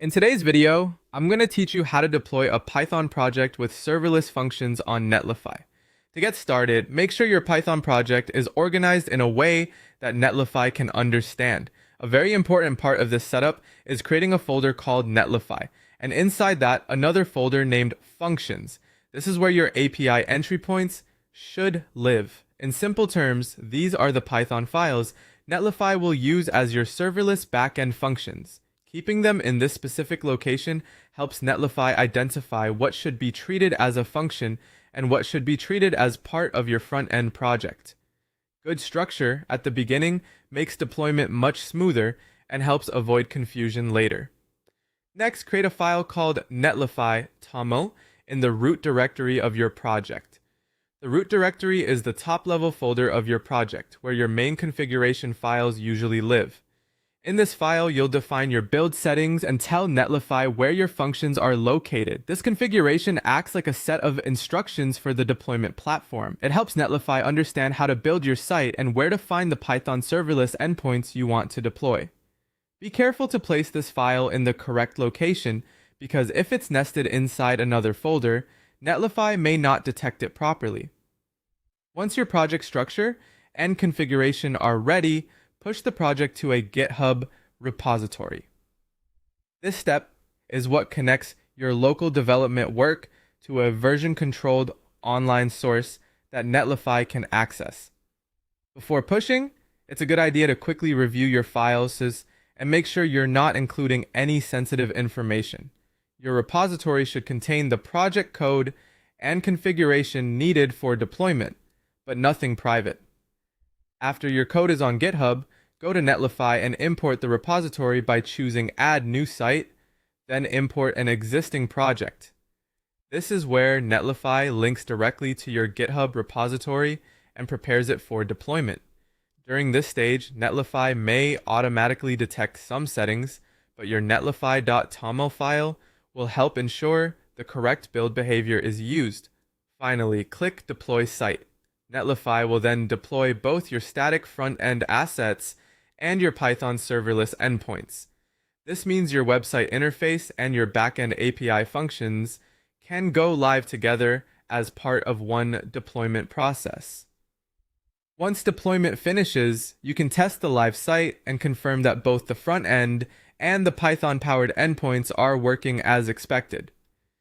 In today's video, I'm going to teach you how to deploy a Python project with serverless functions on Netlify. To get started, make sure your Python project is organized in a way that Netlify can understand. A very important part of this setup is creating a folder called Netlify, and inside that, another folder named Functions. This is where your API entry points should live. In simple terms, these are the Python files Netlify will use as your serverless backend functions. Keeping them in this specific location helps Netlify identify what should be treated as a function and what should be treated as part of your front-end project. Good structure at the beginning makes deployment much smoother and helps avoid confusion later. Next, create a file called Netlify toml in the root directory of your project. The root directory is the top-level folder of your project, where your main configuration files usually live. In this file, you'll define your build settings and tell Netlify where your functions are located. This configuration acts like a set of instructions for the deployment platform. It helps Netlify understand how to build your site and where to find the Python serverless endpoints you want to deploy. Be careful to place this file in the correct location, because if it's nested inside another folder, Netlify may not detect it properly. Once your project structure and configuration are ready, push the project to a GitHub repository. This step is what connects your local development work to a version-controlled online source that Netlify can access. Before pushing, it's a good idea to quickly review your files and make sure you're not including any sensitive information. Your repository should contain the project code and configuration needed for deployment, but nothing private. After your code is on GitHub, go to Netlify and import the repository by choosing Add New Site, then import an existing project. This is where Netlify links directly to your GitHub repository and prepares it for deployment. During this stage, Netlify may automatically detect some settings, but your netlify.toml file will help ensure the correct build behavior is used. Finally, click Deploy Site. Netlify will then deploy both your static front-end assets and your Python serverless endpoints. This means your website interface and your backend API functions can go live together as part of one deployment process. Once deployment finishes, you can test the live site and confirm that both the front end and the Python-powered endpoints are working as expected.